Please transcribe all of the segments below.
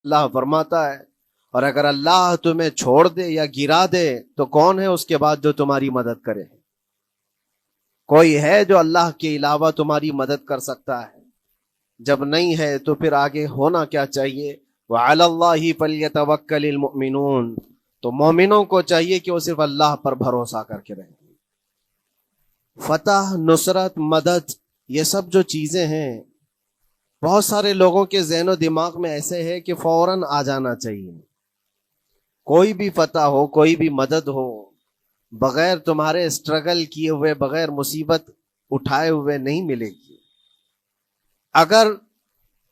اللہ فرماتا ہے اور اگر اللہ تمہیں چھوڑ دے یا گرا دے تو کون ہے اس کے بعد جو تمہاری مدد کرے؟ کوئی ہے جو اللہ کے علاوہ تمہاری مدد کر سکتا ہے؟ جب نہیں ہے تو پھر آگے ہونا کیا چاہیے؟ وَعَلَى اللَّهِ فَلْيَتَوَكَّلِ الْمُؤْمِنُونَ، تو مومنوں کو چاہیے کہ وہ صرف اللہ پر بھروسہ کر کے رہیں۔ فتح، نصرت، مدد، یہ سب جو چیزیں ہیں بہت سارے لوگوں کے ذہن و دماغ میں ایسے ہے کہ فوراً آ جانا چاہیے۔ کوئی بھی فتح ہو، کوئی بھی مدد ہو، بغیر تمہارے اسٹرگل کیے ہوئے، بغیر مصیبت اٹھائے ہوئے نہیں ملے گی۔ اگر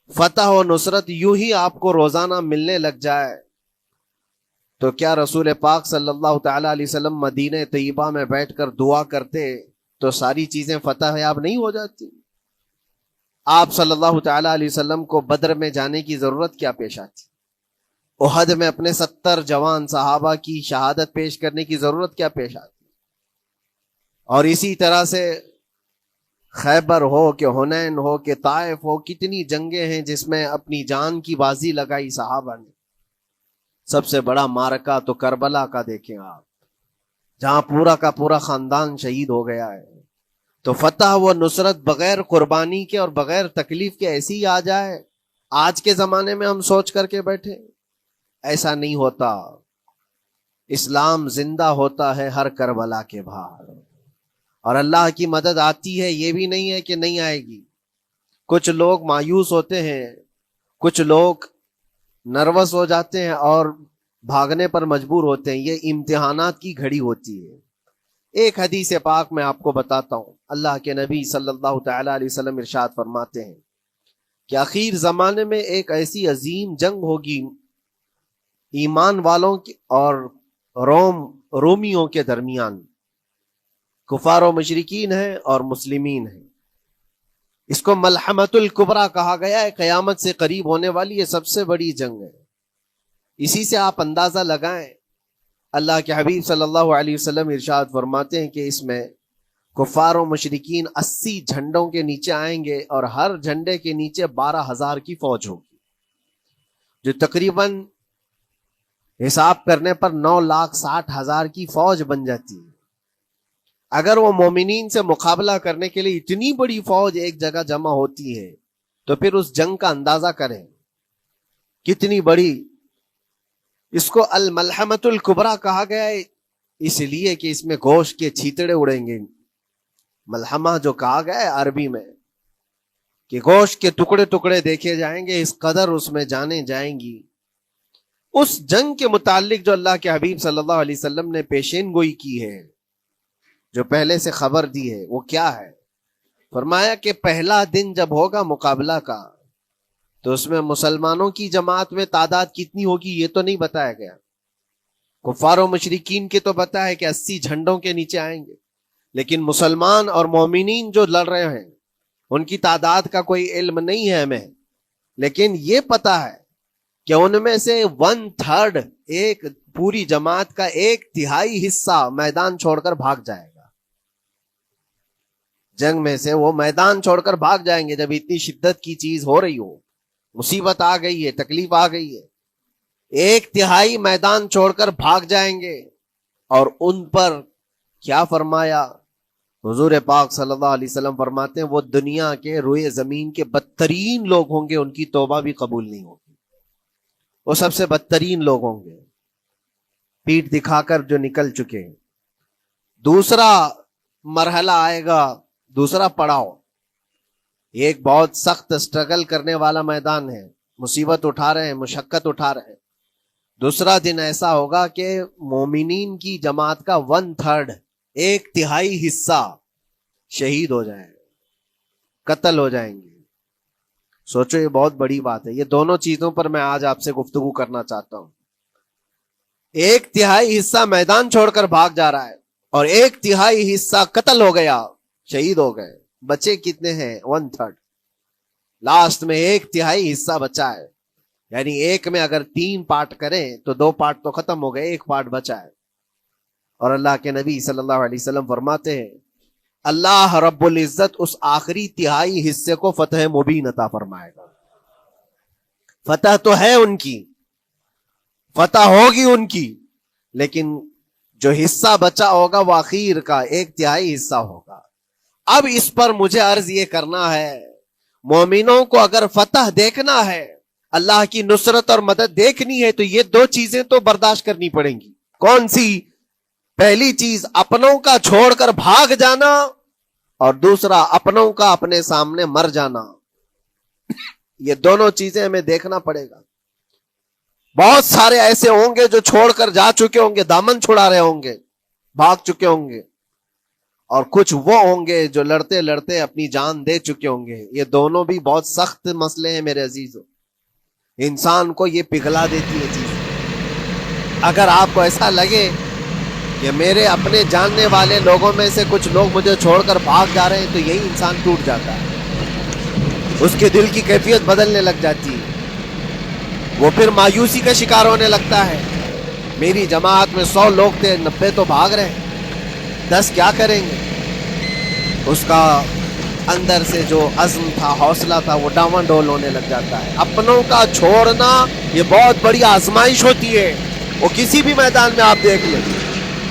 فتح و نصرت یوں ہی آپ کو روزانہ ملنے لگ جائے تو کیا رسول پاک صلی اللہ تعالی علیہ وسلم مدینہ طیبہ میں بیٹھ کر دعا کرتے تو ساری چیزیں فتح یاب نہیں ہو جاتی؟ آپ صلی اللہ تعالی علیہ وسلم کو بدر میں جانے کی ضرورت کیا پیش آتی؟ احد میں اپنے 70 جوان صحابہ کی شہادت پیش کرنے کی ضرورت کیا پیش آتی؟ اور اسی طرح سے خیبر ہو کہ حنین ہو کہ طائف ہو، کتنی جنگیں ہیں جس میں اپنی جان کی بازی لگائی صحابہ نے۔ سب سے بڑا معرکہ تو کربلا کا دیکھیں آپ، جہاں پورا کا پورا خاندان شہید ہو گیا ہے۔ تو فتح و نصرت بغیر قربانی کے اور بغیر تکلیف کے ایسی ہی آ جائے، آج کے زمانے میں ہم سوچ کر کے بیٹھے، ایسا نہیں ہوتا۔ اسلام زندہ ہوتا ہے ہر کربلا کے بعد، اور اللہ کی مدد آتی ہے، یہ بھی نہیں ہے کہ نہیں آئے گی۔ کچھ لوگ مایوس ہوتے ہیں، کچھ لوگ نروس ہو جاتے ہیں اور بھاگنے پر مجبور ہوتے ہیں، یہ امتحانات کی گھڑی ہوتی ہے۔ ایک حدیث پاک میں آپ کو بتاتا ہوں، اللہ کے نبی صلی اللہ تعالی علیہ وسلم ارشاد فرماتے ہیں کہ آخر زمانے میں ایک ایسی عظیم جنگ ہوگی ایمان والوں کی اور رومیوں کے درمیان، کفار و مشرکین ہیں اور مسلمین ہیں۔ اس کو ملحمۃ الکبریٰ کہا گیا ہے، قیامت سے قریب ہونے والی یہ سب سے بڑی جنگ ہے۔ اسی سے آپ اندازہ لگائیں، اللہ کے حبیب صلی اللہ علیہ وسلم ارشاد فرماتے ہیں کہ اس میں کفار و مشرکین 80 جھنڈوں کے نیچے آئیں گے، اور ہر جھنڈے کے نیچے 12,000 کی فوج ہوگی، جو تقریباً حساب کرنے پر 9,60,000 کی فوج بن جاتی ہے۔ اگر وہ مومنین سے مقابلہ کرنے کے لیے اتنی بڑی فوج ایک جگہ جمع ہوتی ہے تو پھر اس جنگ کا اندازہ کریں کتنی بڑی۔ اس کو الملحمۃ الکبریٰ کہا گیا ہے اس لیے کہ اس میں گوشت کے چھیتڑے اڑیں گے۔ ملحمہ جو کہا گیا ہے عربی میں کہ گوشت کے ٹکڑے ٹکڑے دیکھے جائیں گے، اس قدر اس میں جانیں جائیں گی۔ اس جنگ کے متعلق جو اللہ کے حبیب صلی اللہ علیہ وسلم نے پیشین گوئی کی ہے، جو پہلے سے خبر دی ہے، وہ کیا ہے؟ فرمایا کہ پہلا دن جب ہوگا مقابلہ کا تو اس میں مسلمانوں کی جماعت میں تعداد کتنی ہوگی یہ تو نہیں بتایا گیا، کفار و مشرکین کے تو بتایا کہ 80 جھنڈوں کے نیچے آئیں گے، لیکن مسلمان اور مومنین جو لڑ رہے ہیں ان کی تعداد کا کوئی علم نہیں ہے ہمیں، لیکن یہ پتا ہے کہ ان میں سے 1/3 ایک پوری جماعت کا 1/3 حصہ میدان چھوڑ کر بھاگ جائے گا۔ جنگ میں سے وہ میدان چھوڑ کر بھاگ جائیں گے جب اتنی شدت کی چیز ہو رہی ہو، مصیبت آ گئی ہے، تکلیف آ گئی ہے، 1/3 میدان چھوڑ کر بھاگ جائیں گے۔ اور ان پر کیا فرمایا حضور پاک صلی اللہ علیہ وسلم؟ فرماتے ہیں وہ دنیا کے روئے زمین کے بدترین لوگ ہوں گے، ان کی توبہ بھی قبول نہیں ہوگی، وہ سب سے بدترین لوگ ہوں گے، پیٹ دکھا کر جو نکل چکے ہیں۔ دوسرا مرحلہ آئے گا، دوسرا پڑاؤ، یہ ایک بہت سخت اسٹرگل کرنے والا میدان ہے، مصیبت اٹھا رہے ہیں، مشقت اٹھا رہے ہیں۔ دوسرا دن ایسا ہوگا کہ مومنین کی جماعت کا 1/3 1/3 حصہ شہید ہو جائیں گے، قتل ہو جائیں گے۔ سوچو یہ بہت بڑی بات ہے۔ یہ دونوں چیزوں پر میں آج آپ سے گفتگو کرنا چاہتا ہوں۔ 1/3 حصہ میدان چھوڑ کر بھاگ جا رہا ہے اور 1/3 حصہ قتل ہو گیا، شہید ہو گئے۔ بچے کتنے ہیں؟ 1/3۔ لاسٹ میں 1/3 حصہ بچا ہے، یعنی ایک میں اگر 3 پارٹ کریں تو 2 پارٹ تو ختم ہو گئے، 1 پارٹ بچا ہے۔ اور اللہ کے نبی صلی اللہ علیہ وسلم فرماتے ہیں اللہ رب العزت اس آخری 1/3 حصے کو فتح مبین عطا فرمائے گا۔ فتح تو ہے ان کی، فتح ہوگی ان کی، لیکن جو حصہ بچا ہوگا وہ اخیر کا 1/3 حصہ ہوگا۔ اب اس پر مجھے عرض یہ کرنا ہے، مومنوں کو اگر فتح دیکھنا ہے، اللہ کی نصرت اور مدد دیکھنی ہے، تو یہ 2 چیزیں تو برداشت کرنی پڑیں گی۔ کون سی؟ پہلی چیز اپنوں کا چھوڑ کر بھاگ جانا، اور دوسرا اپنوں کا اپنے سامنے مر جانا۔ یہ دونوں چیزیں ہمیں دیکھنا پڑے گا۔ بہت سارے ایسے ہوں گے جو چھوڑ کر جا چکے ہوں گے، دامن چھڑا رہے ہوں گے، بھاگ چکے ہوں گے، اور کچھ وہ ہوں گے جو لڑتے لڑتے اپنی جان دے چکے ہوں گے۔ یہ دونوں بھی بہت سخت مسئلے ہیں میرے عزیزو، انسان کو یہ پگھلا دیتی ہے چیز۔ اگر آپ کو ایسا لگے کہ میرے اپنے جاننے والے لوگوں میں سے کچھ لوگ مجھے چھوڑ کر بھاگ جا رہے ہیں، تو یہی انسان ٹوٹ جاتا ہے، اس کے دل کی کیفیت بدلنے لگ جاتی ہے، وہ پھر مایوسی کا شکار ہونے لگتا ہے۔ میری جماعت میں 100 لوگ تھے، 90 تو بھاگ رہے ہیں، 10 کیا کریں گے؟ اس کا اندر سے جو عزم تھا، حوصلہ تھا، وہ ڈاواں ڈول ہونے لگ جاتا ہے۔ اپنوں کا چھوڑنا یہ بہت بڑی آزمائش ہوتی ہے، وہ کسی بھی میدان میں آپ دیکھ لیں،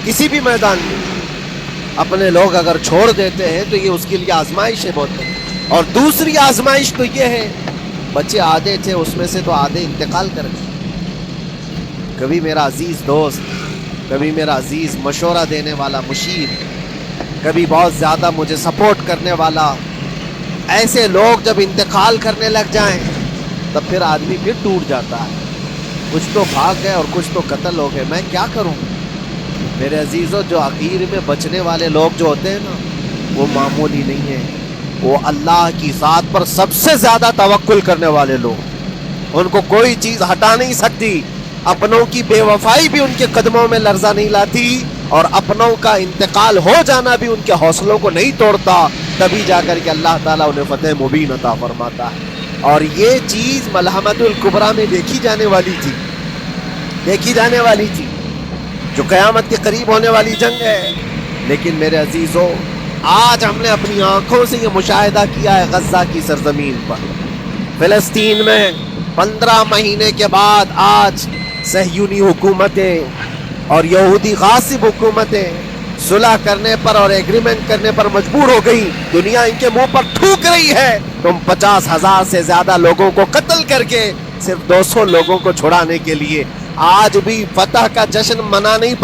کسی بھی میدان میں اپنے لوگ اگر چھوڑ دیتے ہیں تو یہ اس کے لیے آزمائش ہے بہت بڑی۔ اور دوسری آزمائش تو یہ ہے، بچے آدھے تھے، اس میں سے تو آدھے انتقال کر گئے۔ کبھی میرا عزیز دوست، کبھی میرا عزیز مشورہ دینے والا مشیر، کبھی بہت زیادہ مجھے سپورٹ کرنے والا، ایسے لوگ جب انتقال کرنے لگ جائیں تب پھر آدمی پھر ٹوٹ جاتا ہے۔ کچھ تو بھاگ گئے اور کچھ تو قتل ہو گئے، میں کیا کروں؟ میرے عزیزوں، جو آخر میں بچنے والے لوگ جو ہوتے ہیں نا، وہ معمولی نہیں ہیں، وہ اللہ کی ذات پر سب سے زیادہ توکل کرنے والے لوگ، ان کو کوئی چیز ہٹا نہیں سکتی۔ اپنوں کی بے وفائی بھی ان کے قدموں میں لرزہ نہیں لاتی، اور اپنوں کا انتقال ہو جانا بھی ان کے حوصلوں کو نہیں توڑتا، تبھی جا کر کے اللہ تعالیٰ انہیں فتح مبین عطا فرماتا ہے۔ اور یہ چیز ملحمۃ الکبریٰ میں دیکھی جانے والی تھی، دیکھی جانے والی تھی، جو قیامت کے قریب ہونے والی جنگ ہے۔ لیکن میرے عزیزوں، آج ہم نے اپنی آنکھوں سے یہ مشاہدہ کیا ہے، غزہ کی سرزمین پر، فلسطین میں 15 مہینے کے بعد آج صہیونی حکومتیں اور یہودی غاصب حکومتیں صلح کرنے پر اور ایگریمنٹ کرنے پر مجبور ہو گئی۔ دنیا ان کے منہ پر تھوک رہی ہے، تم 50,000 سے زیادہ لوگوں کو قتل کر کے صرف 200 لوگوں کو چھڑانے کے لیے آج بھی فتح کا جشن منا نہیں